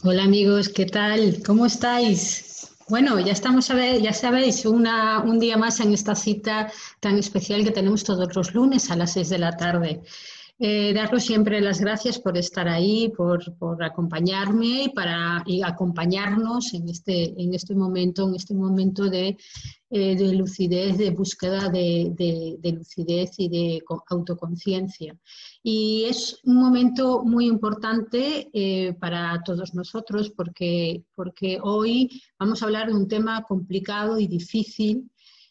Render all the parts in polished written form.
Hola amigos, ¿qué tal? ¿Cómo estáis? Bueno, ya estamos, ya sabéis, un día más en esta cita tan especial que tenemos todos los lunes a las 6 de la tarde. Daros siempre las gracias por estar ahí, por acompañarme y acompañarnos en este momento de lucidez, de búsqueda de lucidez y de autoconciencia. Y es un momento muy importante para todos nosotros porque hoy vamos a hablar de un tema complicado y difícil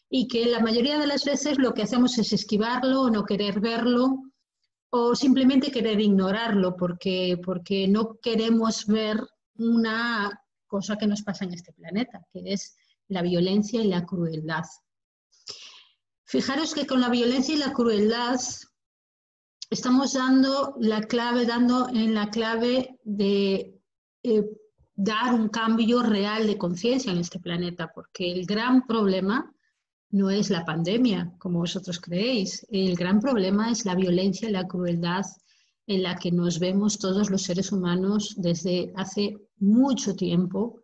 y que la mayoría de las veces lo que hacemos es esquivarlo o no querer verlo o simplemente querer ignorarlo porque no queremos ver una cosa que nos pasa en este planeta, que es la violencia y la crueldad. Fijaros que con la violencia y la crueldad estamos dando en la clave de dar un cambio real de conciencia en este planeta, porque el gran problema no es la pandemia, como vosotros creéis. El gran problema es la violencia y la crueldad en la que nos vemos todos los seres humanos desde hace mucho tiempo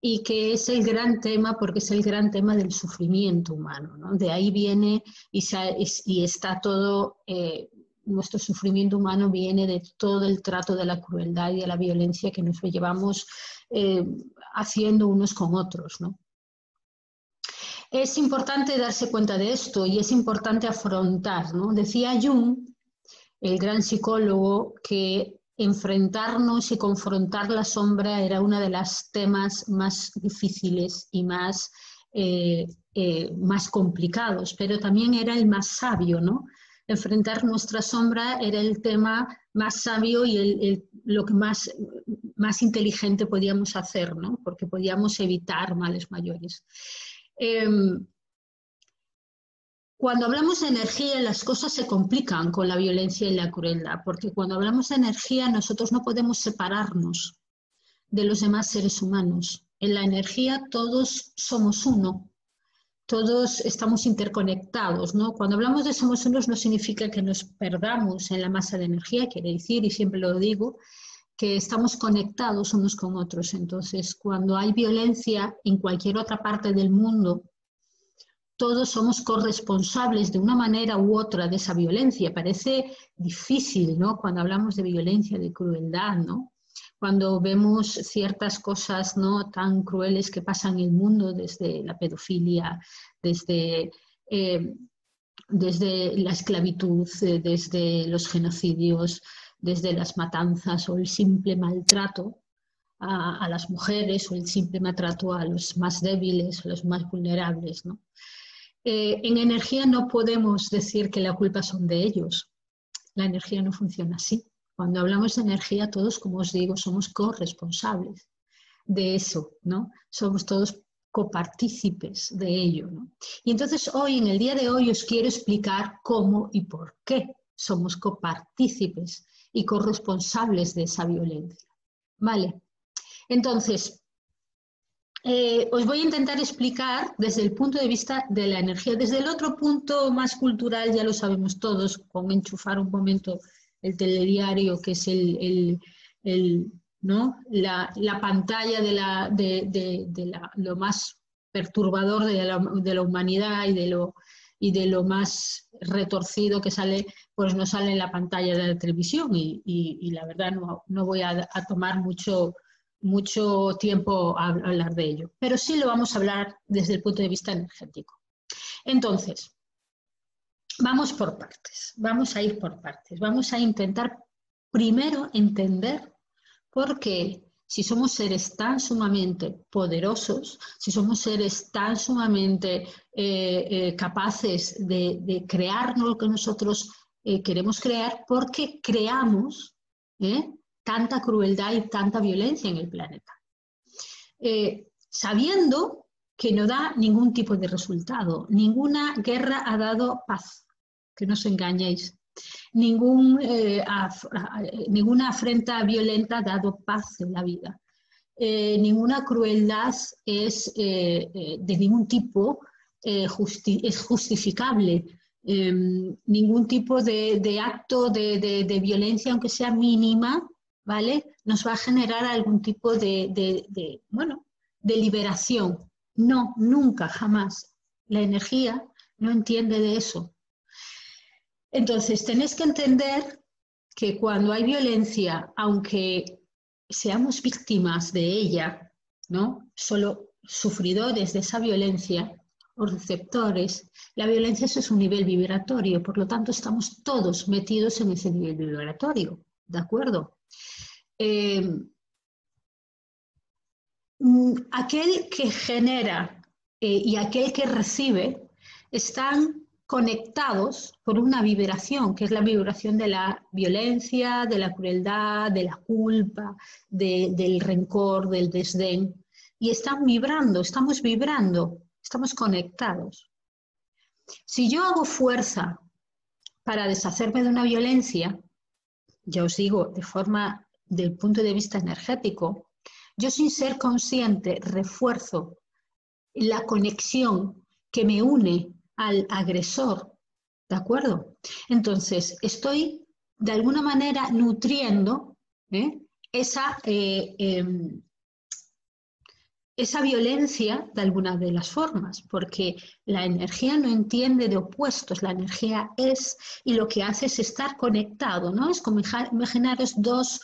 y que es el gran tema porque es el gran tema del sufrimiento humano, ¿no? De ahí viene y está todo, nuestro sufrimiento humano viene de todo el trato de la crueldad y de la violencia que nos llevamos eh, haciendo unos con otros, ¿no? Es importante darse cuenta de esto y es importante afrontar, ¿no? Decía Jung, el gran psicólogo, que enfrentarnos y confrontar la sombra era uno de los temas más difíciles y más complicados, pero también era el más sabio, ¿no? Enfrentar nuestra sombra era el tema más sabio y lo que más inteligente podíamos hacer, ¿no? Porque podíamos evitar males mayores. Cuando hablamos de energía, las cosas se complican con la violencia y la crueldad, porque cuando hablamos de energía, nosotros no podemos separarnos de los demás seres humanos. En la energía todos somos uno, todos estamos interconectados, ¿no? Cuando hablamos de somos unos no significa que nos perdamos en la masa de energía, quiere decir, y siempre lo digo, que estamos conectados unos con otros. Entonces, cuando hay violencia en cualquier otra parte del mundo, todos somos corresponsables de una manera u otra de esa violencia. Parece difícil, ¿no? Cuando hablamos de violencia, de crueldad, ¿no? Cuando vemos ciertas cosas, ¿no?, tan crueles que pasan en el mundo, desde la pedofilia, desde, eh, desde la esclavitud, desde los genocidios, desde las matanzas o el simple maltrato a las mujeres o el simple maltrato a los más débiles, a los más vulnerables, ¿no? En energía no podemos decir que la culpa son de ellos. La energía no funciona así. Cuando hablamos de energía, todos, como os digo, somos corresponsables de eso, ¿no? Somos todos copartícipes de ello, ¿no? Y entonces hoy, en el día de hoy, os quiero explicar cómo y por qué somos copartícipes y corresponsables de esa violencia. ¿Vale? Entonces, os voy a intentar explicar desde el punto de vista de la energía. Desde el otro punto más cultural, ya lo sabemos todos, con enchufar un momento el telediario, que es ¿no?, la pantalla de lo más perturbador de la humanidad y de lo más retorcido que sale, pues no sale en la pantalla de la televisión. Y la verdad no voy a tomar mucho tiempo a hablar de ello, pero sí lo vamos a hablar desde el punto de vista energético. Entonces, vamos por partes, vamos a ir por partes, vamos a intentar primero entender por qué, si somos seres tan sumamente poderosos, si somos seres tan sumamente capaces de crear lo que nosotros queremos crear, ¿por qué creamos tanta crueldad y tanta violencia en el planeta? Sabiendo que no da ningún tipo de resultado. Ninguna guerra ha dado paz, que no os engañéis. Ninguna afrenta violenta ha dado paz en la vida. Ninguna crueldad es de ningún tipo es justificable. Ningún tipo de acto de violencia, aunque sea mínima, ¿vale? Nos va a generar algún tipo bueno, de liberación. No, nunca, jamás. La energía no entiende de eso. Entonces, tenéis que entender que cuando hay violencia, aunque seamos víctimas de ella, ¿no? Solo sufridores de esa violencia o receptores, la violencia es un nivel vibratorio, por lo tanto estamos todos metidos en ese nivel vibratorio, ¿de acuerdo? Aquel que genera y aquel que recibe están conectados por una vibración, que es la vibración de la violencia, de la crueldad, de la culpa, del rencor, del desdén, y están vibrando, estamos conectados. Si yo hago fuerza para deshacerme de una violencia, ya os digo, del punto de vista energético, yo sin ser consciente refuerzo la conexión que me une al agresor, ¿de acuerdo? Entonces, estoy de alguna manera nutriendo esa violencia de alguna de las formas, porque la energía no entiende de opuestos, la energía es, y lo que hace es estar conectado, ¿no? Es como imaginaros dos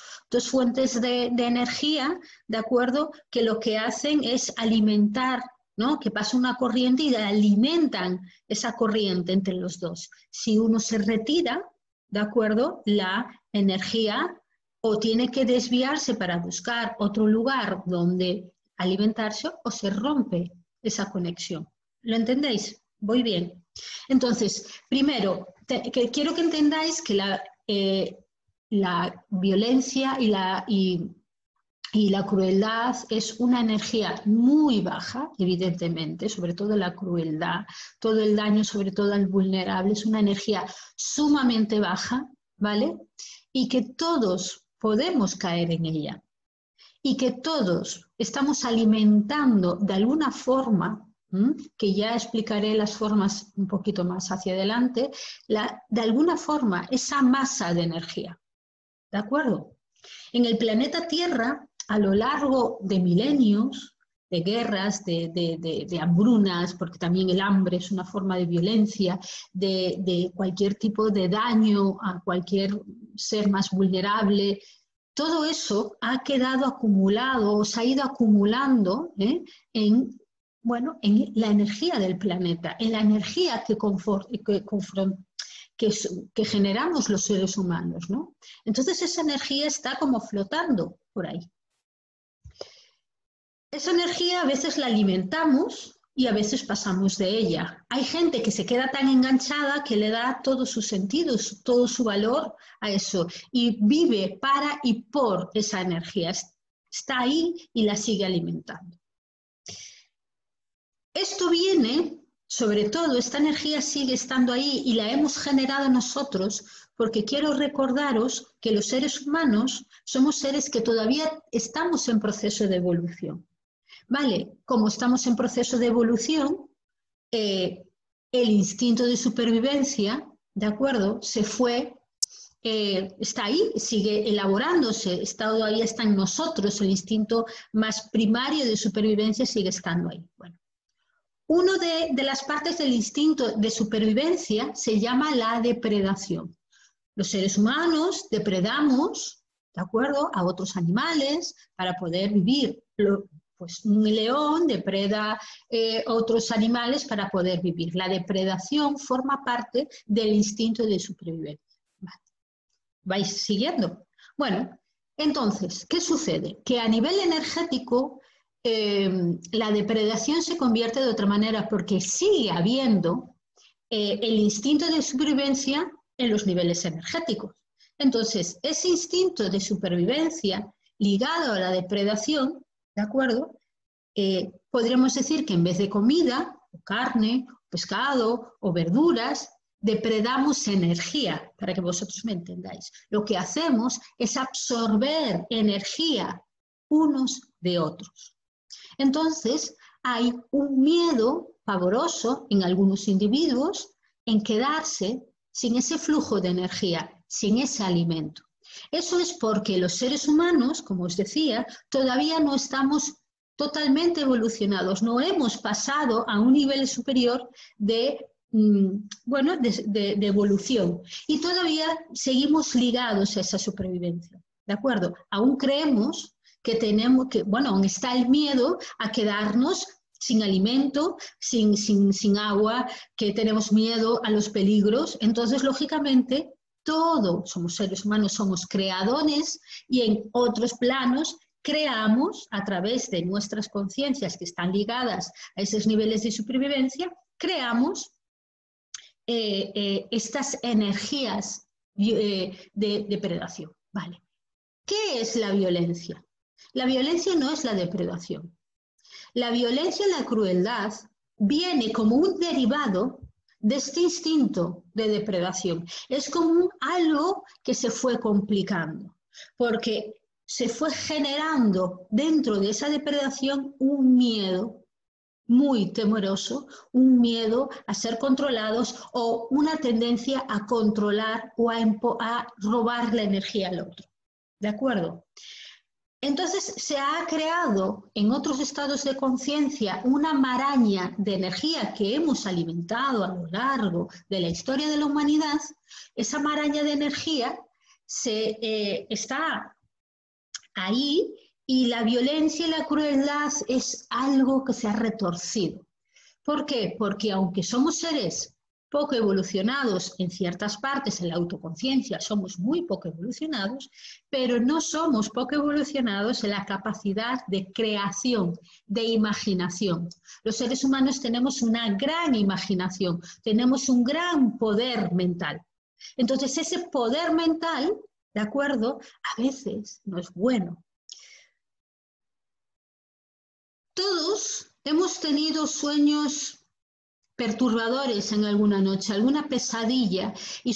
fuentes de energía, ¿de acuerdo? Que lo que hacen es alimentar, ¿no? Que pasa una corriente y alimentan esa corriente entre los dos. Si uno se retira, ¿de acuerdo? La energía o tiene que desviarse para buscar otro lugar donde alimentarse o se rompe esa conexión. ¿Lo entendéis? Voy bien. Entonces, primero, quiero que entendáis que la violencia y la crueldad es una energía muy baja, evidentemente, sobre todo la crueldad, todo el daño, sobre todo al vulnerable, es una energía sumamente baja, ¿vale? Y que todos podemos caer en ella. Y que todos estamos alimentando de alguna forma, que ya explicaré las formas un poquito más hacia adelante, de alguna forma esa masa de energía, ¿de acuerdo? En el planeta Tierra, a lo largo de milenios, de guerras, de hambrunas, porque también el hambre es una forma de violencia, de cualquier tipo de daño a cualquier ser más vulnerable, todo eso ha quedado acumulado, se ha ido acumulando en la energía del planeta, en la energía que generamos los seres humanos, ¿no? Entonces esa energía está como flotando por ahí. Esa energía a veces la alimentamos y a veces pasamos de ella. Hay gente que se queda tan enganchada que le da todo su sentido, todo su valor a eso y vive para y por esa energía. Está ahí y la sigue alimentando. Esto viene, sobre todo, esta energía sigue estando ahí y la hemos generado nosotros porque quiero recordaros que los seres humanos somos seres que todavía estamos en proceso de evolución. Vale, como estamos en proceso de evolución, el instinto de supervivencia, ¿de acuerdo? Se fue, está ahí, sigue elaborándose, todavía está en nosotros, el instinto más primario de supervivencia sigue estando ahí. Bueno, una de las partes del instinto de supervivencia se llama la depredación. Los seres humanos depredamos, ¿de acuerdo?, a otros animales para poder vivir. Pues un león depreda otros animales para poder vivir. La depredación forma parte del instinto de supervivencia. Vale. ¿Vais siguiendo? Bueno, entonces, ¿qué sucede? Que a nivel energético la depredación se convierte de otra manera porque sigue habiendo el instinto de supervivencia en los niveles energéticos. Entonces, ese instinto de supervivencia ligado a la depredación, ¿de acuerdo? Podríamos decir que en vez de comida, o carne, o pescado o verduras, depredamos energía, para que vosotros me entendáis. Lo que hacemos es absorber energía unos de otros. Entonces, hay un miedo pavoroso en algunos individuos en quedarse sin ese flujo de energía, sin ese alimento. Eso es porque los seres humanos, como os decía, todavía no estamos totalmente evolucionados, no hemos pasado a un nivel superior de evolución y todavía seguimos ligados a esa supervivencia, ¿de acuerdo? Aún creemos que tenemos que, bueno, aún está el miedo a quedarnos sin alimento, sin agua, que tenemos miedo a los peligros, entonces lógicamente todos somos seres humanos, somos creadores y en otros planos creamos a través de nuestras conciencias que están ligadas a esos niveles de supervivencia, creamos estas energías de depredación. ¿Vale? ¿Qué es la violencia? La violencia no es la depredación. La violencia y la crueldad viene como un derivado de este instinto de depredación. Es como algo que se fue complicando, porque se fue generando dentro de esa depredación un miedo muy temeroso, un miedo a ser controlados o una tendencia a controlar o a robar la energía al otro. ¿De acuerdo? Entonces se ha creado en otros estados de conciencia una maraña de energía que hemos alimentado a lo largo de la historia de la humanidad. Esa maraña de energía está ahí y la violencia y la crueldad es algo que se ha retorcido. ¿Por qué? Porque aunque somos seres poco evolucionados en ciertas partes, en la autoconciencia somos muy poco evolucionados, pero no somos poco evolucionados en la capacidad de creación, de imaginación. Los seres humanos tenemos una gran imaginación, tenemos un gran poder mental. Entonces ese poder mental, ¿de acuerdo?, a veces no es bueno. Todos hemos tenido sueños perturbadores en alguna noche, alguna pesadilla, y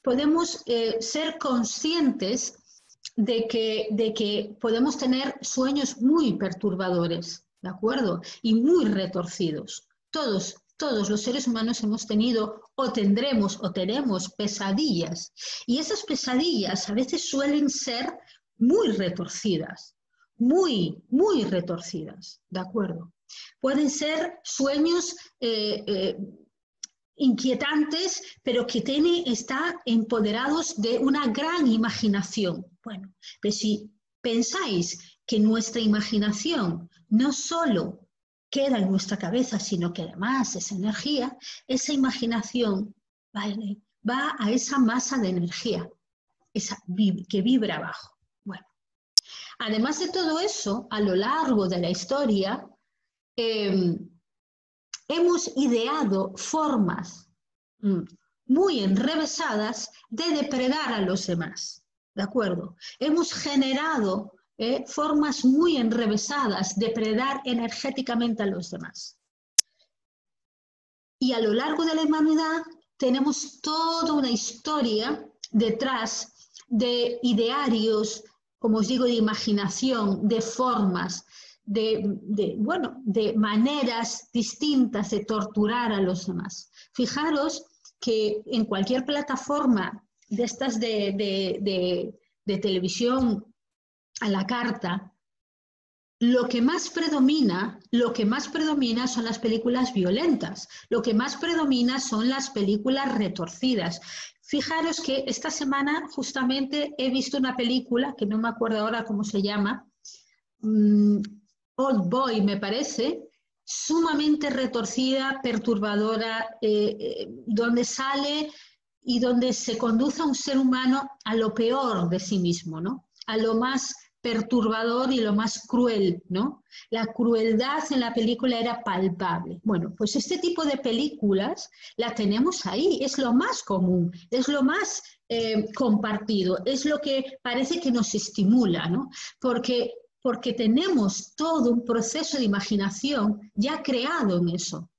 podemos ser conscientes de que podemos tener sueños muy perturbadores, ¿de acuerdo? Y muy retorcidos. Todos los seres humanos hemos tenido o tendremos o tenemos pesadillas, y esas pesadillas a veces suelen ser muy retorcidas, muy retorcidas, ¿de acuerdo? Pueden ser sueños inquietantes, pero que están empoderados de una gran imaginación. Bueno, pues si pensáis que nuestra imaginación no solo queda en nuestra cabeza, sino que además es energía, esa imaginación va a esa masa de energía que vibra abajo. Bueno, además de todo eso, a lo largo de la historia, hemos ideado formas muy enrevesadas de depredar a los demás, ¿de acuerdo? Hemos generado formas muy enrevesadas de depredar energéticamente a los demás. Y a lo largo de la humanidad tenemos toda una historia detrás de idearios, como os digo, de imaginación, de formas, de maneras distintas de torturar a los demás. Fijaros que en cualquier plataforma de estas de televisión a la carta, lo que más predomina son las películas violentas, lo que más predomina son las películas retorcidas. Fijaros que esta semana justamente he visto una película, que no me acuerdo ahora cómo se llama, Old Boy me parece, sumamente retorcida, perturbadora, donde sale y donde se conduce a un ser humano a lo peor de sí mismo, ¿no? A lo más perturbador y lo más cruel, ¿no? La crueldad en la película era palpable. Bueno, pues este tipo de películas la tenemos ahí, es lo más común, es lo más compartido, es lo que parece que nos estimula, ¿no? Porque tenemos todo un proceso de imaginación ya creado en eso.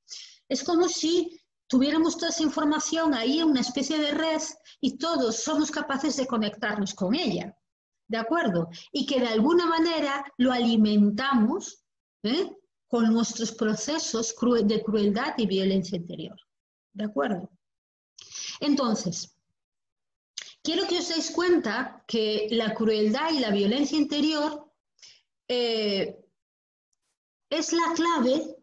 Es como si tuviéramos toda esa información ahí en una especie de red y todos somos capaces de conectarnos con ella, ¿de acuerdo? Y que de alguna manera lo alimentamos con nuestros procesos de crueldad y violencia interior, ¿de acuerdo? Entonces, quiero que os deis cuenta que la crueldad y la violencia interior es la clave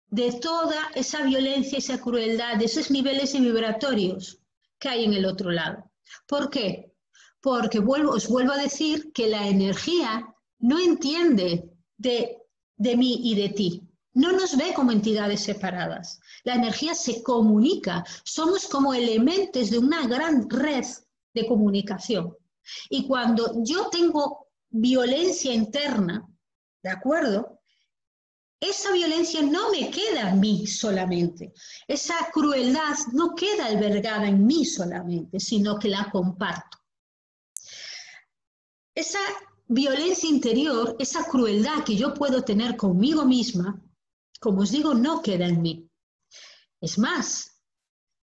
de toda esa violencia, esa crueldad, de esos niveles vibratorios que hay en el otro lado. ¿Por qué? Porque os vuelvo a decir que la energía no entiende de mí y de ti. No nos ve como entidades separadas. La energía se comunica. Somos como elementos de una gran red de comunicación. Y cuando yo tengo violencia interna, ¿de acuerdo? Esa violencia no me queda en mí solamente. Esa crueldad no queda albergada en mí solamente, sino que la comparto. Esa violencia interior, esa crueldad que yo puedo tener conmigo misma, como os digo, no queda en mí. Es más,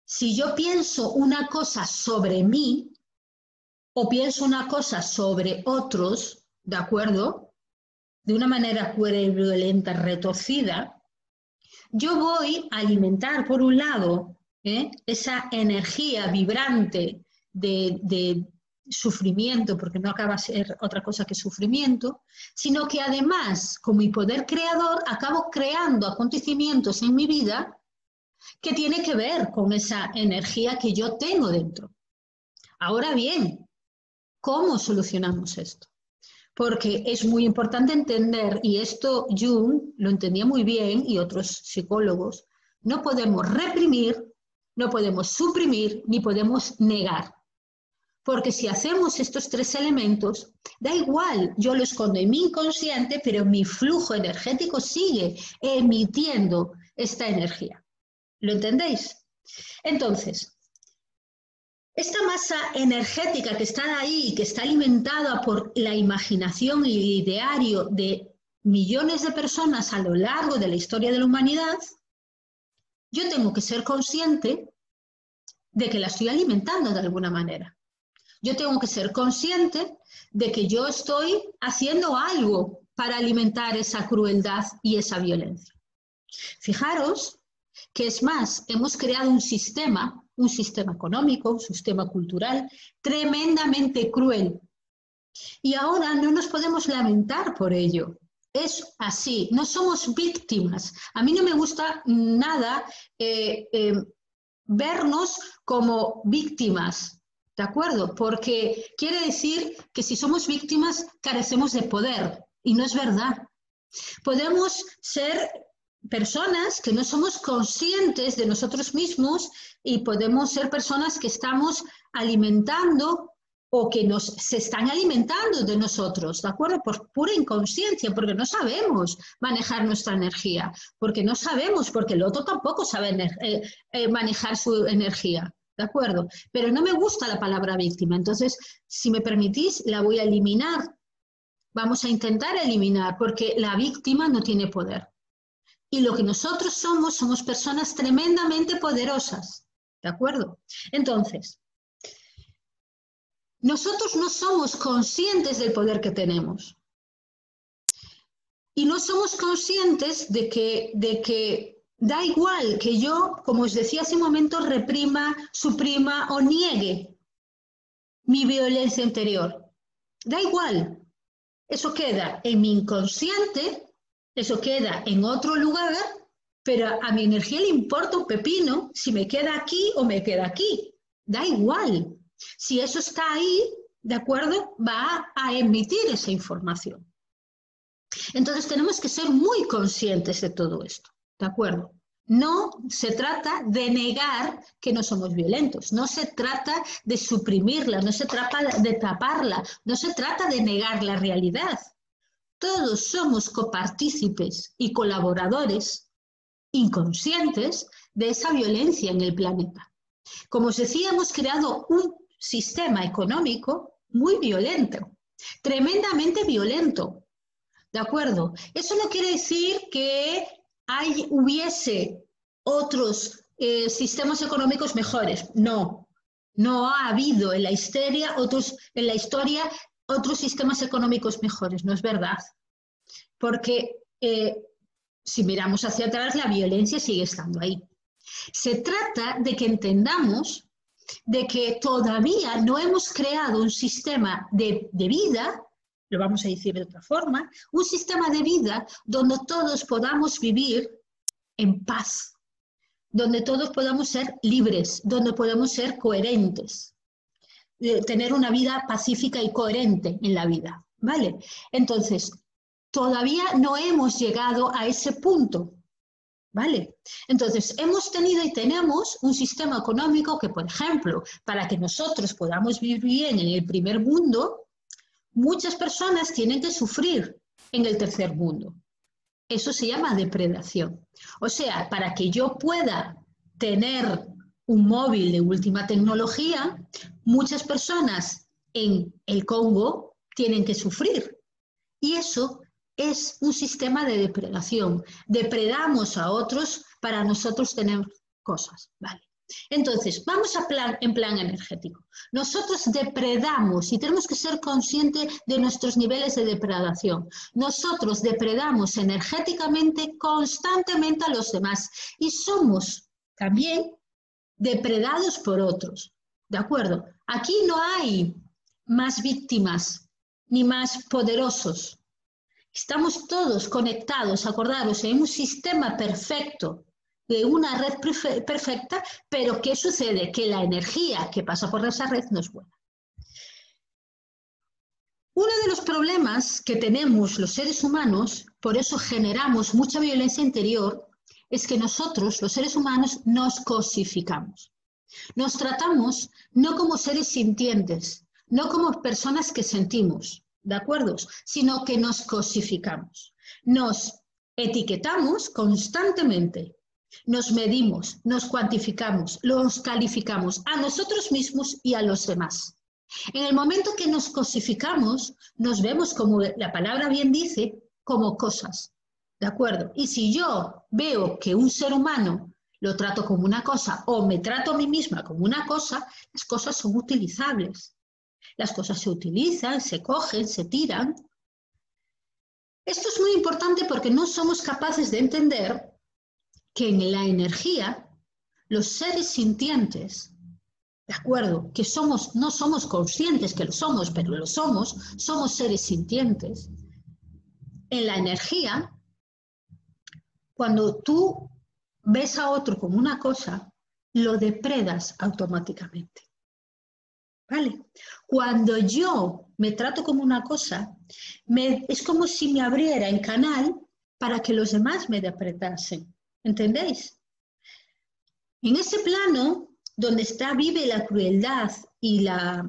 si yo pienso una cosa sobre mí o pienso una cosa sobre otros, ¿de acuerdo?, de una manera violenta, retorcida, yo voy a alimentar, por un lado, esa energía vibrante de sufrimiento, porque no acaba de ser otra cosa que sufrimiento, sino que además, con mi poder creador, acabo creando acontecimientos en mi vida que tienen que ver con esa energía que yo tengo dentro. Ahora bien, ¿cómo solucionamos esto? Porque es muy importante entender, y esto Jung lo entendía muy bien y otros psicólogos, no podemos reprimir, no podemos suprimir, ni podemos negar. Porque si hacemos estos tres elementos, da igual, yo lo escondo en mi inconsciente, pero mi flujo energético sigue emitiendo esta energía. ¿Lo entendéis? Entonces, esta masa energética que está ahí, que está alimentada por la imaginación y el ideario de millones de personas a lo largo de la historia de la humanidad, yo tengo que ser consciente de que la estoy alimentando de alguna manera. Yo tengo que ser consciente de que yo estoy haciendo algo para alimentar esa crueldad y esa violencia. Fijaros que es más, hemos creado un sistema económico, un sistema cultural tremendamente cruel. Y ahora no nos podemos lamentar por ello. Es así, no somos víctimas. A mí no me gusta nada vernos como víctimas, ¿de acuerdo? Porque quiere decir que si somos víctimas carecemos de poder, y no es verdad. Podemos ser personas que no somos conscientes de nosotros mismos y podemos ser personas que estamos alimentando o que se están alimentando de nosotros, ¿de acuerdo? Por pura inconsciencia, porque no sabemos manejar nuestra energía, porque no sabemos, porque el otro tampoco sabe manejar su energía, ¿de acuerdo? Pero no me gusta la palabra víctima, entonces, si me permitís, la voy a eliminar. Vamos a intentar eliminar, porque la víctima no tiene poder. Y lo que nosotros somos personas tremendamente poderosas, ¿de acuerdo? Entonces, nosotros no somos conscientes del poder que tenemos. Y no somos conscientes de que da igual que yo, como os decía hace un momento, reprima, suprima o niegue mi violencia interior. Da igual. Eso queda en mi inconsciente, eso queda en otro lugar, pero a mi energía le importa un pepino si me queda aquí o me queda aquí. Da igual. Si eso está ahí, ¿de acuerdo? Va a emitir esa información. Entonces tenemos que ser muy conscientes de todo esto, ¿de acuerdo? No se trata de negar que no somos violentos, no se trata de suprimirla, no se trata de taparla, no se trata de negar la realidad. Todos somos copartícipes y colaboradores inconscientes de esa violencia en el planeta. Como os decía, hemos creado un sistema económico muy violento, tremendamente violento, ¿de acuerdo? Eso no quiere decir que hubiese otros sistemas económicos mejores. No, no ha habido en la historia otros sistemas económicos mejores, no es verdad. Porque si miramos hacia atrás, la violencia sigue estando ahí. Se trata de que entendamos de que todavía no hemos creado un sistema de vida, lo vamos a decir de otra forma, un sistema de vida donde todos podamos vivir en paz, donde todos podamos ser libres, donde podamos ser coherentes, tener una vida pacífica y coherente en la vida, ¿vale? Entonces, todavía no hemos llegado a ese punto, ¿vale? Entonces, hemos tenido y tenemos un sistema económico que, por ejemplo, para que nosotros podamos vivir bien en el primer mundo, muchas personas tienen que sufrir en el tercer mundo. Eso se llama depredación. O sea, para que yo pueda tener un móvil de última tecnología, muchas personas en el Congo tienen que sufrir. Y eso es un sistema de depredación. Depredamos a otros para nosotros tener cosas, ¿vale? Entonces, vamos en plan energético. Nosotros depredamos y tenemos que ser conscientes de nuestros niveles de depredación. Nosotros depredamos energéticamente constantemente a los demás y somos también depredados por otros. ¿De acuerdo? Aquí no hay más víctimas ni más poderosos. Estamos todos conectados, acordaros, en un sistema perfecto, de una red perfecta, pero ¿qué sucede? Que la energía que pasa por esa red no es buena. Uno de los problemas que tenemos los seres humanos, por eso generamos mucha violencia interior, es que nosotros, los seres humanos, nos cosificamos. Nos tratamos no como seres sintientes, no como personas que sentimos, ¿de acuerdo? Sino que nos cosificamos. Nos etiquetamos constantemente. Nos medimos, nos cuantificamos, los calificamos a nosotros mismos y a los demás. En el momento que nos cosificamos, nos vemos, como la palabra bien dice, como cosas, ¿de acuerdo? Y si yo veo que un ser humano lo trato como una cosa o me trato a mí misma como una cosa, las cosas son utilizables. Las cosas se utilizan, se cogen, se tiran. Esto es muy importante porque no somos capaces de entender que en la energía, los seres sintientes, ¿de acuerdo? Que no somos conscientes que lo somos, pero lo somos seres sintientes. En la energía, cuando tú ves a otro como una cosa, lo depredas automáticamente. ¿Vale? Cuando yo me trato como una cosa, es como si me abriera en canal para que los demás me depredasen. ¿Entendéis? En ese plano, donde vive la crueldad y la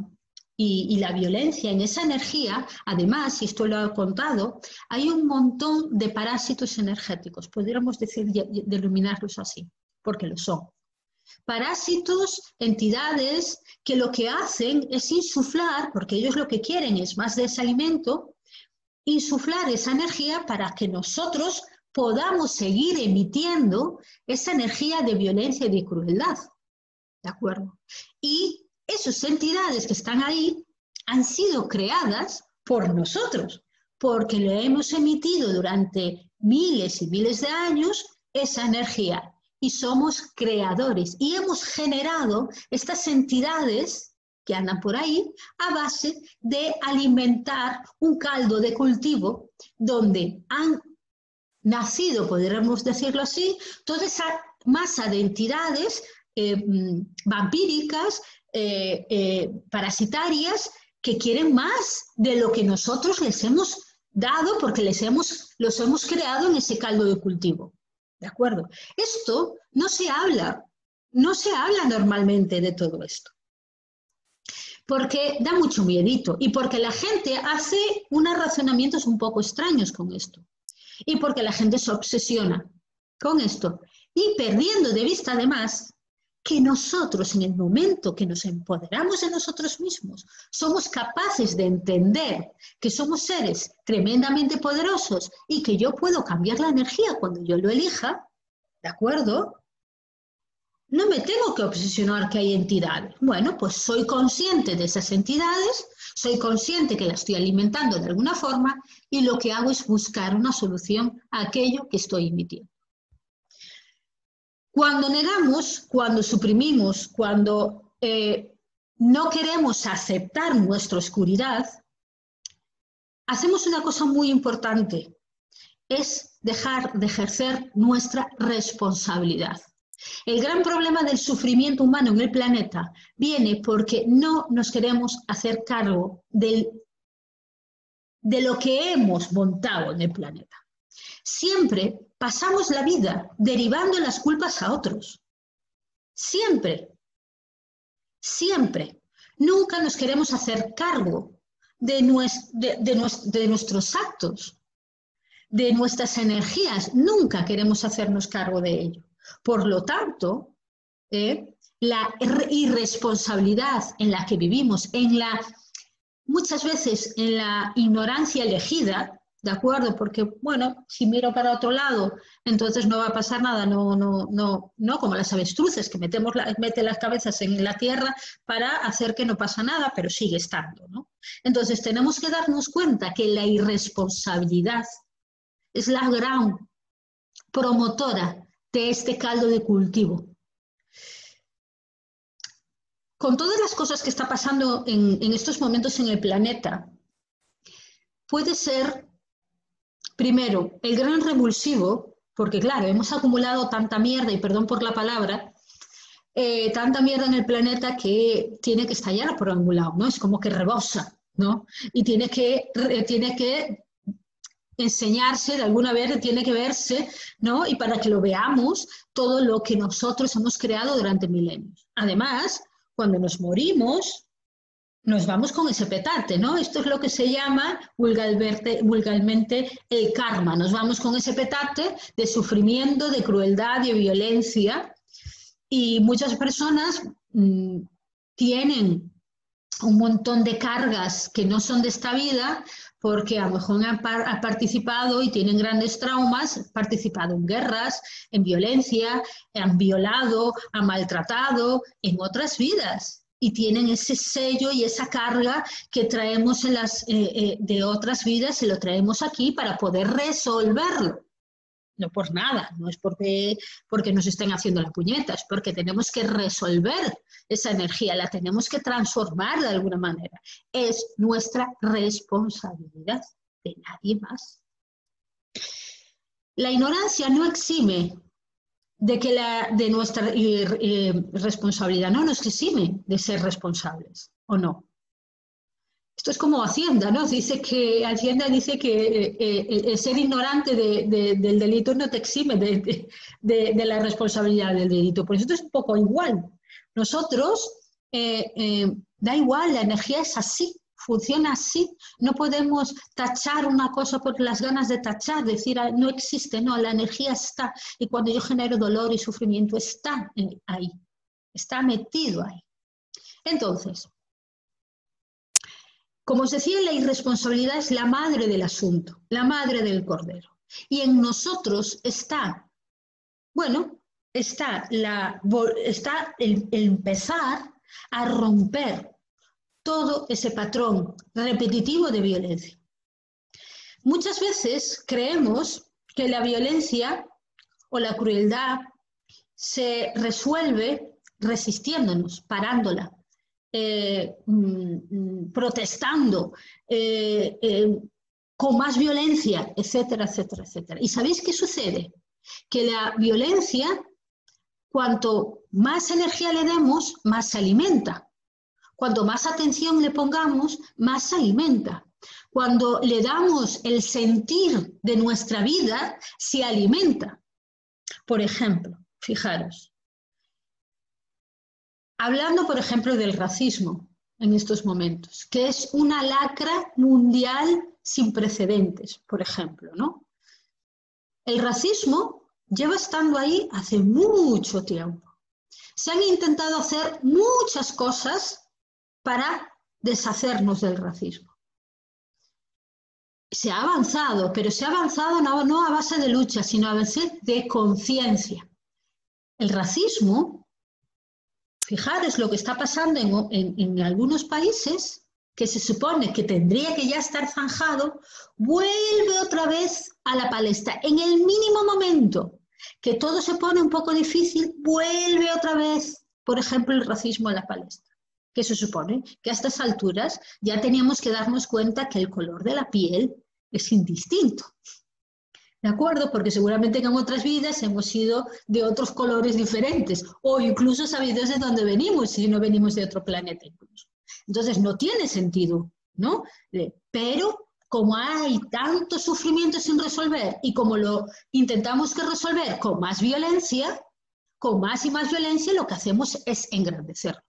violencia, en esa energía, además, y esto lo he contado, hay un montón de parásitos energéticos, podríamos decir, denominarlos así, porque lo son. Parásitos, entidades que lo que hacen es insuflar, porque ellos lo que quieren es más de ese alimento, insuflar esa energía para que nosotros podamos seguir emitiendo esa energía de violencia y de crueldad, ¿de acuerdo? Y esas entidades que están ahí han sido creadas por nosotros, porque le hemos emitido durante miles y miles de años esa energía y somos creadores y hemos generado estas entidades que andan por ahí a base de alimentar un caldo de cultivo donde han nacido, podríamos decirlo así, toda esa masa de entidades vampíricas, parasitarias, que quieren más de lo que nosotros les hemos dado porque los hemos creado en ese caldo de cultivo. ¿De acuerdo? Esto no se habla normalmente de todo esto. Porque da mucho miedito y porque la gente hace unos razonamientos un poco extraños con esto. Y porque la gente se obsesiona con esto y perdiendo de vista además que nosotros en el momento que nos empoderamos de nosotros mismos somos capaces de entender que somos seres tremendamente poderosos y que yo puedo cambiar la energía cuando yo lo elija, ¿de acuerdo? No me tengo que obsesionar que hay entidades. Bueno, pues soy consciente de esas entidades, soy consciente que las estoy alimentando de alguna forma y lo que hago es buscar una solución a aquello que estoy emitiendo. Cuando negamos, cuando suprimimos, cuando no queremos aceptar nuestra oscuridad, hacemos una cosa muy importante, es dejar de ejercer nuestra responsabilidad. El gran problema del sufrimiento humano en el planeta viene porque no nos queremos hacer cargo de lo que hemos montado en el planeta. Siempre pasamos la vida derivando las culpas a otros. Siempre. Siempre. Nunca nos queremos hacer cargo de nuestros actos, de nuestras energías. Nunca queremos hacernos cargo de ello. Por lo tanto, la irresponsabilidad en la que vivimos, muchas veces en la ignorancia elegida, ¿de acuerdo? Porque, bueno, si miro para otro lado, entonces no va a pasar nada, no como las avestruces, que meten las cabezas en la tierra para hacer que no pasa nada, pero sigue estando, ¿no? Entonces tenemos que darnos cuenta que la irresponsabilidad es la gran promotora de este caldo de cultivo. Con todas las cosas que está pasando en estos momentos en el planeta, puede ser, primero, el gran revulsivo, porque claro, hemos acumulado tanta mierda, y perdón por la palabra, tanta mierda en el planeta que tiene que estallar por algún lado, ¿no? Es como que rebosa, ¿no? Y tiene que enseñarse, de alguna vez tiene que verse, ¿no? Y para que lo veamos, todo lo que nosotros hemos creado durante milenios. Además, cuando nos morimos, nos vamos con ese petate, ¿no? Esto es lo que se llama vulgarmente el karma. Nos vamos con ese petate de sufrimiento, de crueldad, de violencia. Y muchas personas tienen un montón de cargas que no son de esta vida, porque a lo mejor han participado y tienen grandes traumas, han participado en guerras, en violencia, han violado, han maltratado en otras vidas. Y tienen ese sello y esa carga que traemos de otras vidas y lo traemos aquí para poder resolverlo. No por nada, no es porque nos estén haciendo la puñeta, es porque tenemos que resolver esa energía, la tenemos que transformar de alguna manera. Es nuestra responsabilidad, de nadie más. La ignorancia no exime de nuestra responsabilidad, no nos exime de ser responsables, ¿o no? Esto es como Hacienda, ¿no? Hacienda dice que el ser ignorante del delito no te exime de la responsabilidad del delito. Por eso esto es un poco igual. Nosotros, da igual, la energía es así, funciona así. No podemos tachar una cosa por las ganas de tachar, decir no existe, no, la energía está. Y cuando yo genero dolor y sufrimiento, está ahí, está metido ahí. Entonces, como os decía, la irresponsabilidad es la madre del asunto, la madre del cordero. Y en nosotros está, el empezar a romper todo ese patrón repetitivo de violencia. Muchas veces creemos que la violencia o la crueldad se resuelve resistiéndonos, parándola. Protestando, con más violencia, etcétera, etcétera, etcétera. ¿Y sabéis qué sucede? Que la violencia, cuanto más energía le demos, más se alimenta. Cuanto más atención le pongamos, más se alimenta. Cuando le damos el sentir de nuestra vida, se alimenta. Por ejemplo, fijaros, hablando, por ejemplo, del racismo en estos momentos, que es una lacra mundial sin precedentes, por ejemplo, ¿no? El racismo lleva estando ahí hace mucho tiempo. Se han intentado hacer muchas cosas para deshacernos del racismo. Se ha avanzado, pero se ha avanzado no a base de lucha, sino a base de conciencia. El racismo, fijaros lo que está pasando en algunos países, que se supone que tendría que ya estar zanjado, vuelve otra vez a la palestra. En el mínimo momento que todo se pone un poco difícil, vuelve otra vez por ejemplo, el racismo en la palestra, que se supone que a estas alturas ya teníamos que darnos cuenta que el color de la piel es indistinto. ¿De acuerdo? Porque seguramente que en otras vidas hemos sido de otros colores diferentes o incluso sabidos de dónde venimos, si no venimos de otro planeta incluso. Entonces no tiene sentido, ¿no? Pero como hay tanto sufrimiento sin resolver y como lo intentamos que resolver con más violencia, con más y más violencia, lo que hacemos es engrandecerlo.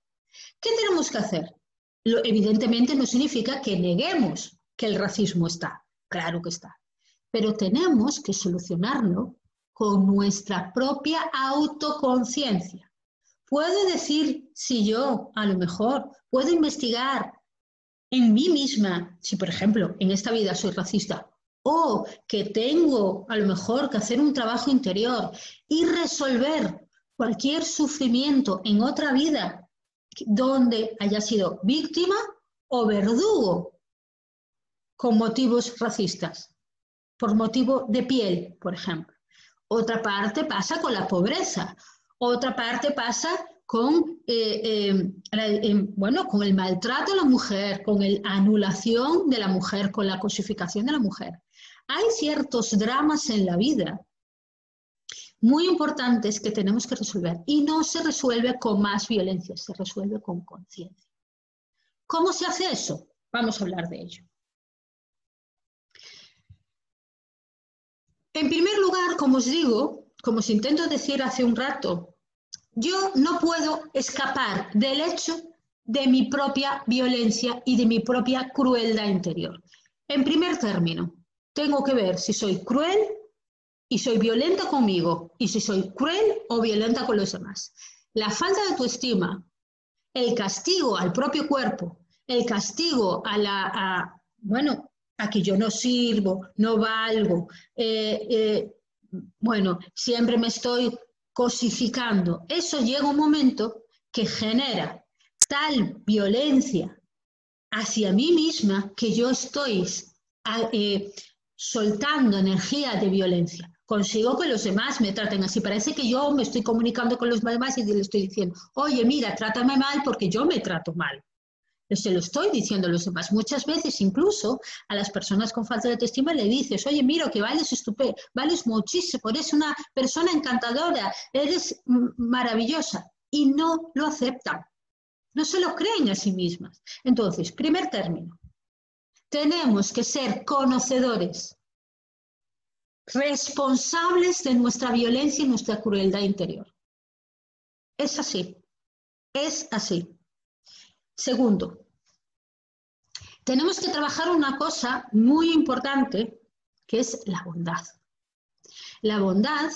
¿Qué tenemos que hacer? Evidentemente no significa que neguemos que el racismo está, claro que está. Pero tenemos que solucionarlo con nuestra propia autoconciencia. Puedo decir si yo, a lo mejor, puedo investigar en mí misma, si por ejemplo en esta vida soy racista, o que tengo a lo mejor que hacer un trabajo interior y resolver cualquier sufrimiento en otra vida donde haya sido víctima o verdugo con motivos racistas. Por motivo de piel, por ejemplo. Otra parte pasa con la pobreza, otra parte pasa con, con el maltrato a la mujer, con la anulación de la mujer, con la cosificación de la mujer. Hay ciertos dramas en la vida muy importantes que tenemos que resolver y no se resuelve con más violencia, se resuelve con conciencia. ¿Cómo se hace eso? Vamos a hablar de ello. En primer lugar, como os digo, como os intento decir hace un rato, yo no puedo escapar del hecho de mi propia violencia y de mi propia crueldad interior. En primer término, tengo que ver si soy cruel y soy violenta conmigo y si soy cruel o violenta con los demás. La falta de autoestima, el castigo al propio cuerpo, el castigo a que yo no sirvo, no valgo, siempre me estoy cosificando. Eso llega un momento que genera tal violencia hacia mí misma que yo estoy soltando energía de violencia. Consigo que los demás me traten así. Parece que yo me estoy comunicando con los demás y les estoy diciendo, oye, mira, trátame mal porque yo me trato mal. Se lo estoy diciendo a los demás. Muchas veces incluso a las personas con falta de autoestima le dices, oye, mira, que vales estupendo, vales muchísimo, eres una persona encantadora, eres maravillosa. Y no lo aceptan. No se lo creen a sí mismas. Entonces, primer término, tenemos que ser conocedores, responsables de nuestra violencia y nuestra crueldad interior. Es así. Es así. Segundo, tenemos que trabajar una cosa muy importante, que es la bondad. La bondad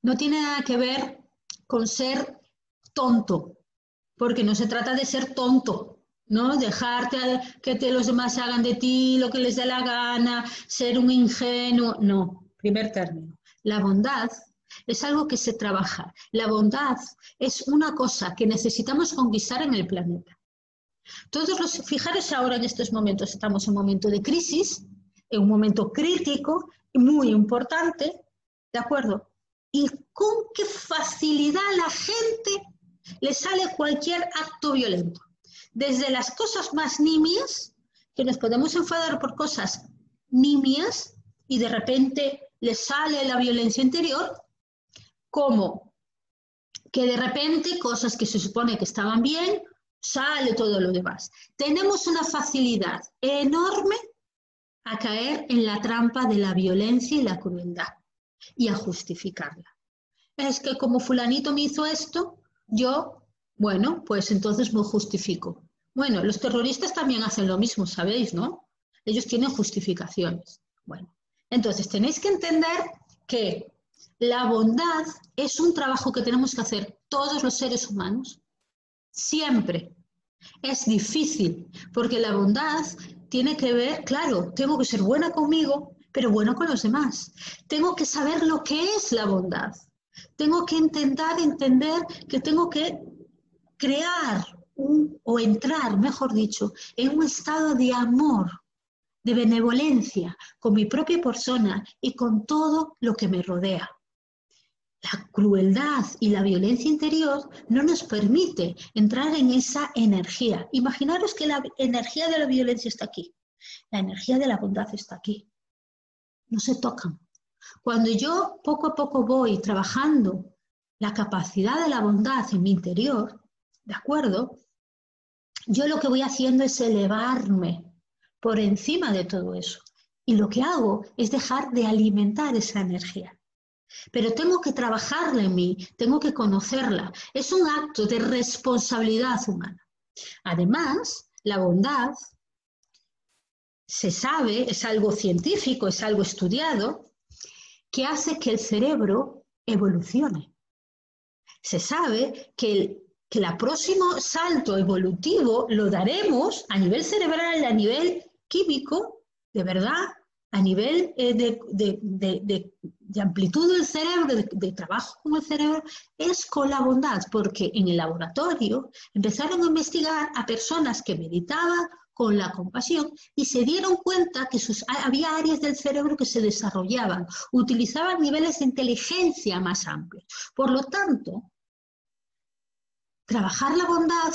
no tiene nada que ver con ser tonto, porque no se trata de ser tonto, ¿no? Dejarte que los demás hagan de ti lo que les dé la gana, ser un ingenuo. No, primer término. La bondad es algo que se trabaja. La bondad es una cosa que necesitamos conquistar en el planeta. Fijaros ahora en estos momentos, estamos en un momento de crisis, en un momento crítico, muy importante, ¿de acuerdo? Y con qué facilidad a la gente le sale cualquier acto violento. Desde las cosas más nimias, que nos podemos enfadar por cosas nimias y de repente le sale la violencia interior, como que de repente cosas que se supone que estaban bien, sale todo lo demás. Tenemos una facilidad enorme a caer en la trampa de la violencia y la crueldad y a justificarla. Es que como fulanito me hizo esto, yo, bueno, pues entonces me justifico. Bueno, los terroristas también hacen lo mismo, ¿sabéis, no? Ellos tienen justificaciones. Bueno, entonces tenéis que entender que la bondad es un trabajo que tenemos que hacer todos los seres humanos. Siempre. Es difícil, porque la bondad tiene que ver, claro, tengo que ser buena conmigo, pero buena con los demás. Tengo que saber lo que es la bondad. Tengo que intentar entender que tengo que crear o entrar, mejor dicho, en un estado de amor, de benevolencia con mi propia persona y con todo lo que me rodea. La crueldad y la violencia interior no nos permite entrar en esa energía. Imaginaros que la energía de la violencia está aquí, la energía de la bondad está aquí. No se tocan. Cuando yo poco a poco voy trabajando la capacidad de la bondad en mi interior, ¿de acuerdo? Yo lo que voy haciendo es elevarme por encima de todo eso. Y lo que hago es dejar de alimentar esa energía. Pero tengo que trabajarla en mí, tengo que conocerla. Es un acto de responsabilidad humana. Además, la bondad se sabe, es algo científico, es algo estudiado, que hace que el cerebro evolucione. Se sabe que el próximo salto evolutivo lo daremos a nivel cerebral, a nivel químico, de verdad, a nivel de amplitud del cerebro, de trabajo con el cerebro, es con la bondad, porque en el laboratorio empezaron a investigar a personas que meditaban con la compasión y se dieron cuenta que había áreas del cerebro que se desarrollaban, utilizaban niveles de inteligencia más amplios. Por lo tanto, trabajar la bondad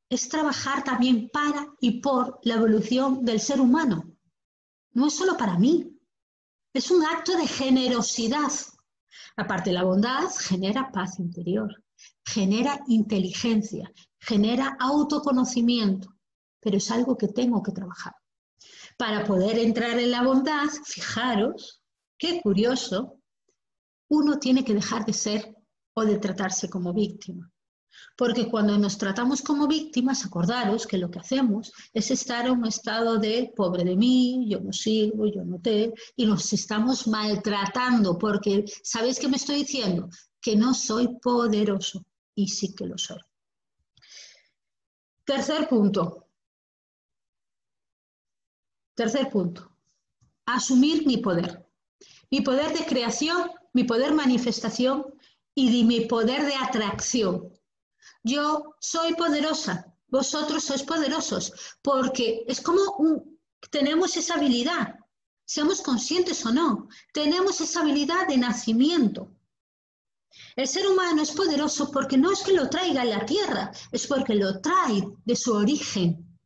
es trabajar también para y por la evolución del ser humano. No es solo para mí, es un acto de generosidad. Aparte, la bondad genera paz interior, genera inteligencia, genera autoconocimiento, pero es algo que tengo que trabajar. Para poder entrar en la bondad, fijaros, qué curioso, uno tiene que dejar de ser o de tratarse como víctima. Porque cuando nos tratamos como víctimas, acordaros que lo que hacemos es estar en un estado de pobre de mí, yo no sirvo, yo no te, y nos estamos maltratando, porque ¿sabéis qué me estoy diciendo? Que no soy poderoso, y sí que lo soy. Tercer punto, asumir mi poder de creación, mi poder manifestación y mi poder de atracción. Yo soy poderosa, vosotros sois poderosos, porque es como tenemos esa habilidad, seamos conscientes o no, tenemos esa habilidad de nacimiento. El ser humano es poderoso porque no es que lo traiga a la tierra, es porque lo trae de su origen.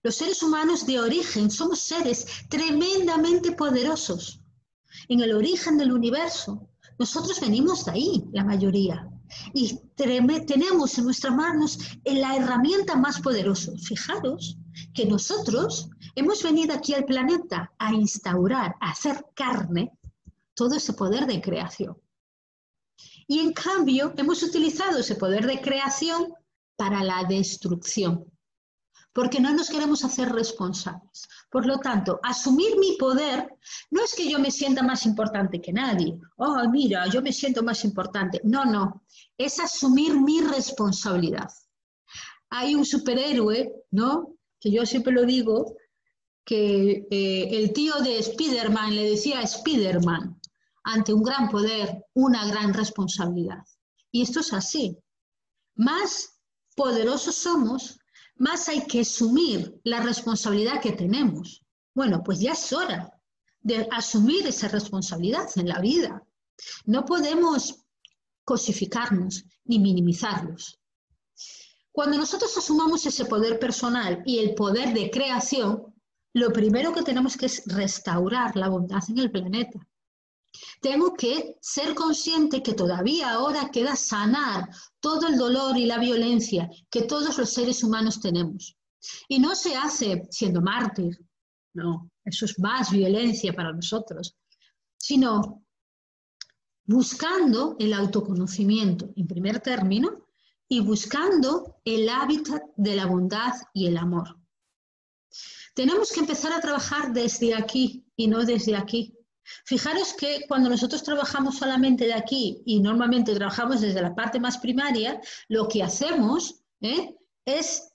Los seres humanos de origen somos seres tremendamente poderosos. En el origen del universo, nosotros venimos de ahí, la mayoría. Y tenemos en nuestras manos la herramienta más poderosa. Fijaros que nosotros hemos venido aquí al planeta a instaurar, a hacer carne, todo ese poder de creación. Y en cambio hemos utilizado ese poder de creación para la destrucción, porque no nos queremos hacer responsables. Por lo tanto, asumir mi poder no es que yo me sienta más importante que nadie. Oh, mira, yo me siento más importante. No, no. Es asumir mi responsabilidad. Hay un superhéroe, ¿no? Que yo siempre lo digo, que el tío de Spider-Man le decía a Spider-Man, ante un gran poder, una gran responsabilidad. Y esto es así. Más poderosos somos, más hay que asumir la responsabilidad que tenemos. Bueno, pues ya es hora de asumir esa responsabilidad en la vida. No podemos cosificarnos ni minimizarlos. Cuando nosotros asumamos ese poder personal y el poder de creación, lo primero que tenemos que es restaurar la bondad en el planeta. Tengo que ser consciente que todavía ahora queda sanar todo el dolor y la violencia que todos los seres humanos tenemos. Y no se hace siendo mártir, no, eso es más violencia para nosotros, sino buscando el autoconocimiento en primer término y buscando el hábitat de la bondad y el amor. Tenemos que empezar a trabajar desde aquí y no desde aquí. Fijaros que cuando nosotros trabajamos solamente de aquí y normalmente trabajamos desde la parte más primaria, lo que hacemos es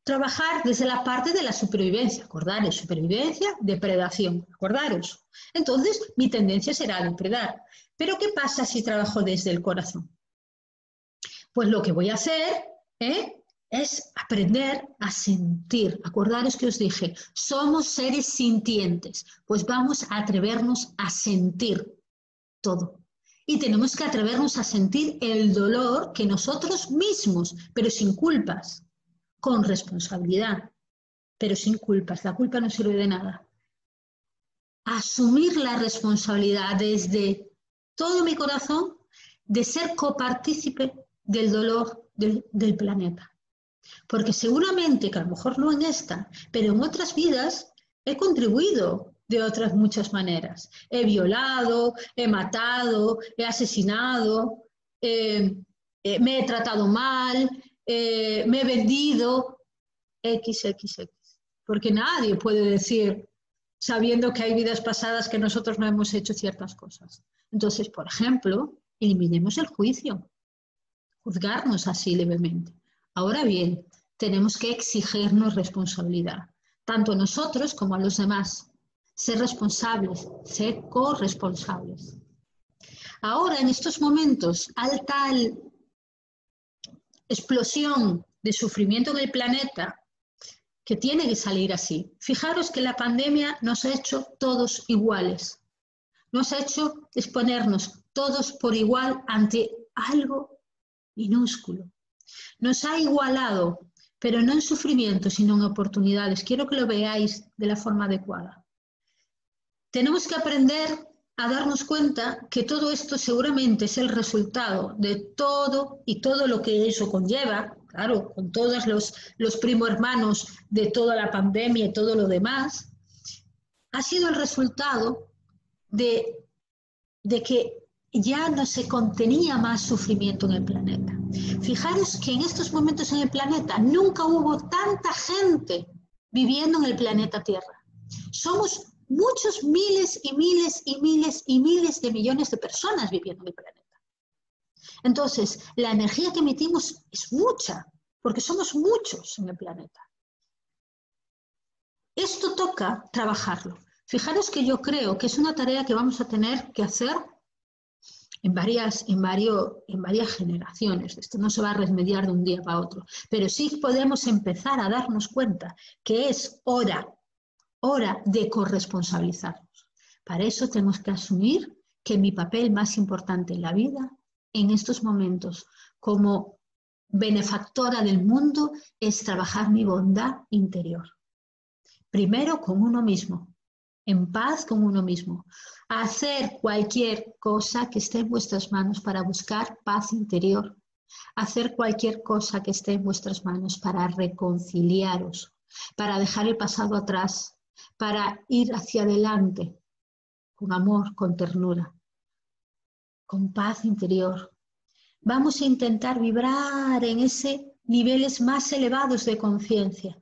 trabajar desde la parte de la supervivencia. Acordaros, supervivencia, depredación. Acordaros. Entonces, mi tendencia será a depredar. Pero ¿qué pasa si trabajo desde el corazón? Pues lo que voy a hacer es aprender a sentir. Acordaros que os dije, somos seres sintientes, pues vamos a atrevernos a sentir. todo. Y tenemos que atrevernos a sentir el dolor que nosotros mismos, pero sin culpas, con responsabilidad, pero sin culpas. La culpa no sirve de nada. Asumir la responsabilidad desde todo mi corazón de ser copartícipe del dolor del planeta. Porque seguramente que a lo mejor no en esta, pero en otras vidas he contribuido de otras muchas maneras. He violado, he matado, he asesinado, me he tratado mal, me he vendido, XXX. Porque nadie puede decir, sabiendo que hay vidas pasadas que nosotros no hemos hecho ciertas cosas. Entonces, por ejemplo, eliminemos el juicio, juzgarnos así levemente. Ahora bien, tenemos que exigirnos responsabilidad, tanto a nosotros como a los demás. Ser responsables, ser corresponsables. Ahora, en estos momentos, al tal explosión de sufrimiento en el planeta, que tiene que salir así. Fijaros que la pandemia nos ha hecho todos iguales. Nos ha hecho exponernos todos por igual ante algo minúsculo. Nos ha igualado, pero no en sufrimiento, sino en oportunidades. Quiero que lo veáis de la forma adecuada. Tenemos que aprender a darnos cuenta que todo esto seguramente es el resultado de todo y todo lo que eso conlleva, claro, con todos los primo hermanos de toda la pandemia y todo lo demás, ha sido el resultado de que ya no se contenía más sufrimiento en el planeta. Fijaros que en estos momentos en el planeta nunca hubo tanta gente viviendo en el planeta Tierra. Somos muchos miles y miles y miles y miles de millones de personas viviendo en el planeta. Entonces, la energía que emitimos es mucha, porque somos muchos en el planeta. Esto toca trabajarlo. Fijaros que yo creo que es una tarea que vamos a tener que hacer en varias generaciones. Esto no se va a remediar de un día para otro, pero sí podemos empezar a darnos cuenta que es hora de corresponsabilizarnos. Para eso tenemos que asumir que mi papel más importante en la vida, en estos momentos, como benefactora del mundo, es trabajar mi bondad interior. Primero con uno mismo, en paz con uno mismo. Hacer cualquier cosa que esté en vuestras manos para buscar paz interior. Hacer cualquier cosa que esté en vuestras manos para reconciliaros, para dejar el pasado atrás, para ir hacia adelante con amor, con ternura, con paz interior. Vamos a intentar vibrar en esos niveles más elevados de conciencia.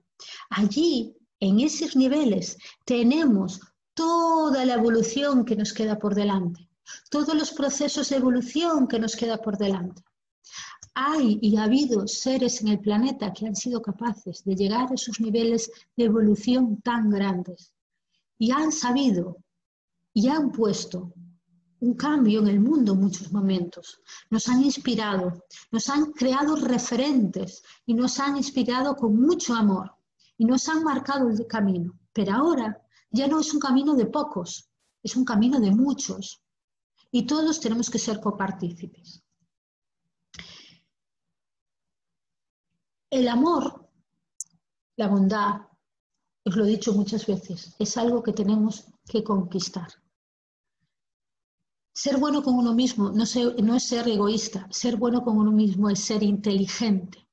Allí, en esos niveles, tenemos toda la evolución que nos queda por delante, todos los procesos de evolución que nos queda por delante. Hay y ha habido seres en el planeta que han sido capaces de llegar a esos niveles de evolución tan grandes y han sabido y han puesto un cambio en el mundo en muchos momentos. Nos han inspirado, nos han creado referentes y nos han inspirado con mucho amor y nos han marcado el camino. Pero ahora ya no es un camino de pocos, es un camino de muchos y todos tenemos que ser copartícipes. El amor, la bondad, os lo he dicho muchas veces, es algo que tenemos que conquistar. Ser bueno con uno mismo no es ser egoísta, ser bueno con uno mismo es ser inteligente.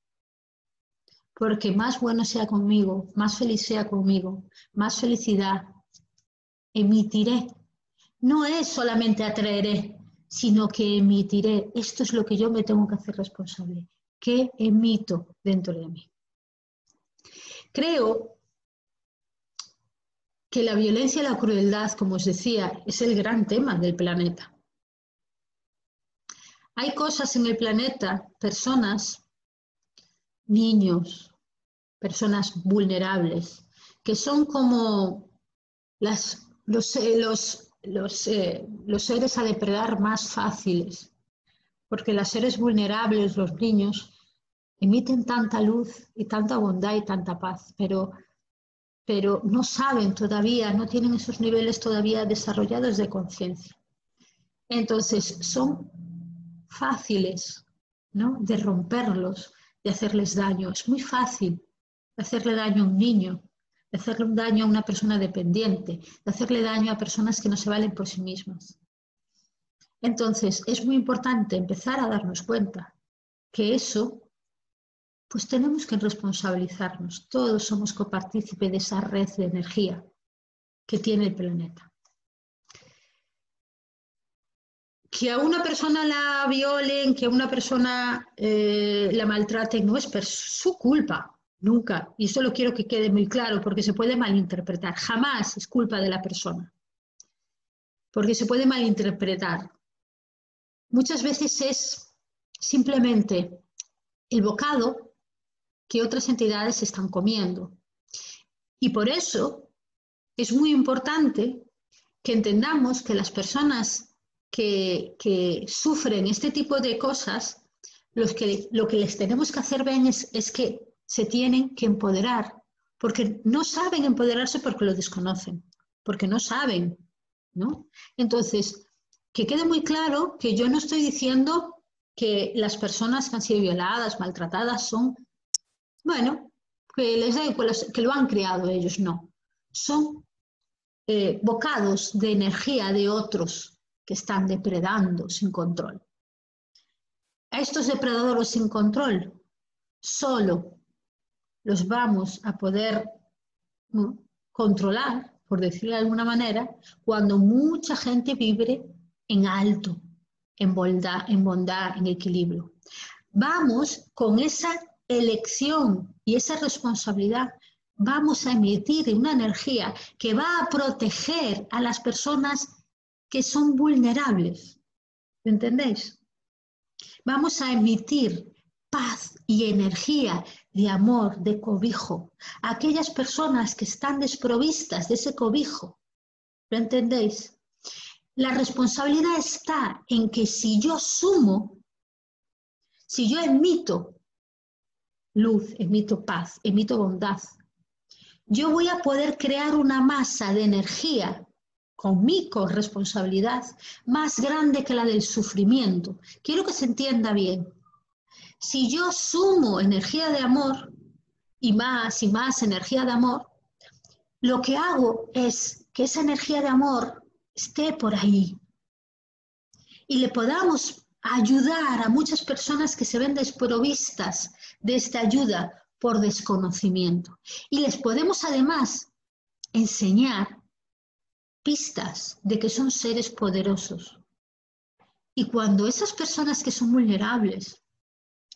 Porque más bueno sea conmigo, más feliz sea conmigo, más felicidad emitiré. No es solamente atraeré, sino que emitiré. Esto es lo que yo me tengo que hacer responsable. ¿Qué emito dentro de mí? Creo que la violencia y la crueldad, como os decía, es el gran tema del planeta. Hay cosas en el planeta, personas, niños, personas vulnerables, que son como los seres a depredar más fáciles, porque los seres vulnerables, los niños, emiten tanta luz y tanta bondad y tanta paz, pero no saben todavía, no tienen esos niveles todavía desarrollados de conciencia. Entonces, son fáciles, ¿no?, de romperlos, de hacerles daño. Es muy fácil hacerle daño a un niño, de hacerle un daño a una persona dependiente, de hacerle daño a personas que no se valen por sí mismas. Entonces, es muy importante empezar a darnos cuenta que eso, pues tenemos que responsabilizarnos. Todos somos copartícipes de esa red de energía que tiene el planeta. Que a una persona la violen, que a una persona la maltraten, no es su culpa, nunca. Y eso lo quiero que quede muy claro, porque se puede malinterpretar. Jamás es culpa de la persona, porque se puede malinterpretar. Muchas veces es simplemente el bocado que otras entidades están comiendo. Y por eso es muy importante que entendamos que las personas que sufren este tipo de cosas, lo que les tenemos que hacer ver es que se tienen que empoderar, porque no saben empoderarse porque lo desconocen, porque no saben, ¿no? Entonces, que quede muy claro que yo no estoy diciendo que las personas que han sido violadas, maltratadas, son, bueno, que les da igual, que lo han creado ellos, no. Son bocados de energía de otros que están depredando sin control. A estos depredadores sin control solo los vamos a poder, ¿no?, controlar, por decirlo de alguna manera, cuando mucha gente vibre en alto, en bondad, en equilibrio. Vamos con esa elección y esa responsabilidad, vamos a emitir una energía que va a proteger a las personas que son vulnerables. ¿Entendéis? Vamos a emitir paz y energía de amor, de cobijo, a aquellas personas que están desprovistas de ese cobijo. ¿Lo entendéis? La responsabilidad está en que si yo sumo, si yo emito luz, emito paz, emito bondad, yo voy a poder crear una masa de energía con mi corresponsabilidad más grande que la del sufrimiento. Quiero que se entienda bien. Si yo sumo energía de amor y más energía de amor, lo que hago es que esa energía de amor esté por ahí y le podamos ayudar a muchas personas que se ven desprovistas de esta ayuda por desconocimiento. Y les podemos además enseñar pistas de que son seres poderosos. Y cuando esas personas que son vulnerables,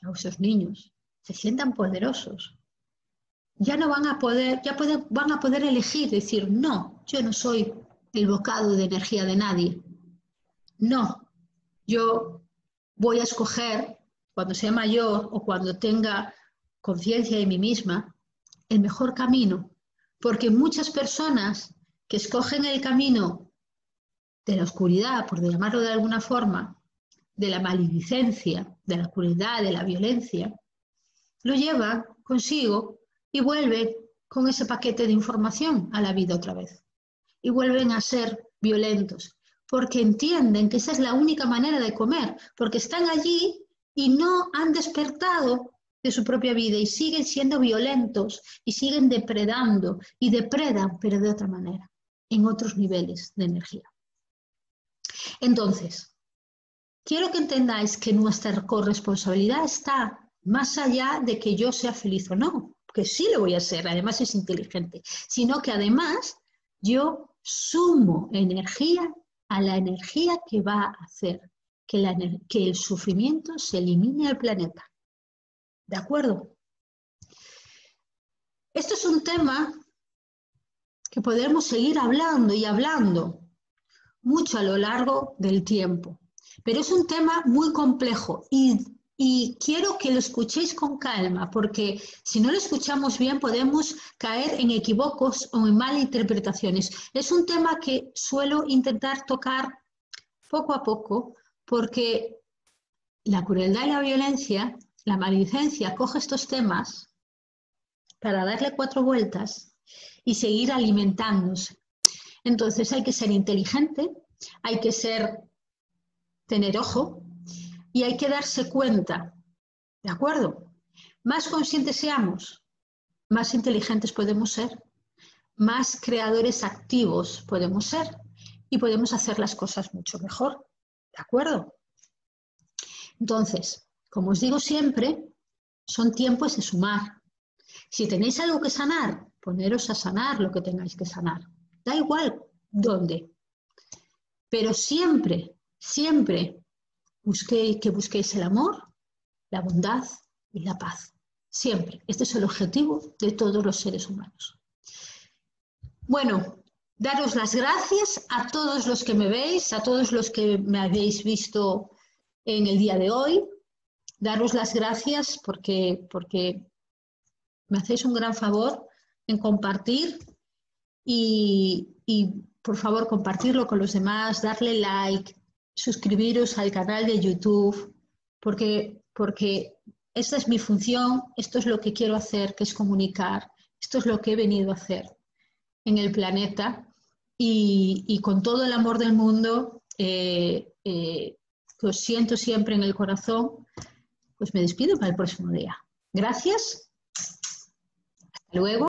a esos niños, se sientan poderosos, ya no van a poder, van a poder elegir, decir, no, yo no soy el bocado de energía de nadie. No, yo voy a escoger, cuando sea mayor o cuando tenga conciencia de mí misma, el mejor camino. Porque muchas personas que escogen el camino de la oscuridad, por llamarlo de alguna forma, de la maledicencia, de la crueldad, de la violencia, lo llevan consigo y vuelven con ese paquete de información a la vida otra vez. Y vuelven a ser violentos, porque entienden que esa es la única manera de comer, porque están allí y no han despertado de su propia vida y siguen siendo violentos y siguen depredando y depredan, pero de otra manera, en otros niveles de energía. Entonces, quiero que entendáis que nuestra corresponsabilidad está más allá de que yo sea feliz o no, que sí lo voy a ser, además es inteligente, sino que además yo sumo energía a la energía que va a hacer que el sufrimiento se elimine al planeta. ¿De acuerdo? Esto es un tema que podremos seguir hablando y hablando mucho a lo largo del tiempo, pero es un tema muy complejo y quiero que lo escuchéis con calma, porque si no lo escuchamos bien podemos caer en equívocos o en malinterpretaciones. Es un tema que suelo intentar tocar poco a poco, porque la crueldad y la violencia, la maledicencia, coge estos temas para darle 4 vueltas y seguir alimentándose. Entonces hay que ser inteligente, hay que ser tener ojo y hay que darse cuenta, ¿de acuerdo? Más conscientes seamos, más inteligentes podemos ser, más creadores activos podemos ser y podemos hacer las cosas mucho mejor, ¿de acuerdo? Entonces, como os digo siempre, son tiempos de sumar. Si tenéis algo que sanar, poneros a sanar lo que tengáis que sanar. Da igual dónde. Pero siempre, siempre busquéis el amor, la bondad y la paz. Siempre. Este es el objetivo de todos los seres humanos. Bueno, daros las gracias a todos los que me veis, a todos los que me habéis visto en el día de hoy. Daros las gracias porque me hacéis un gran favor en compartir y por favor compartirlo con los demás, darle like, suscribiros al canal de YouTube, porque esta es mi función, esto es lo que quiero hacer, que es comunicar, esto es lo que he venido a hacer en el planeta y con todo el amor del mundo que os siento siempre en el corazón, pues me despido para el próximo día. Gracias. Hasta luego.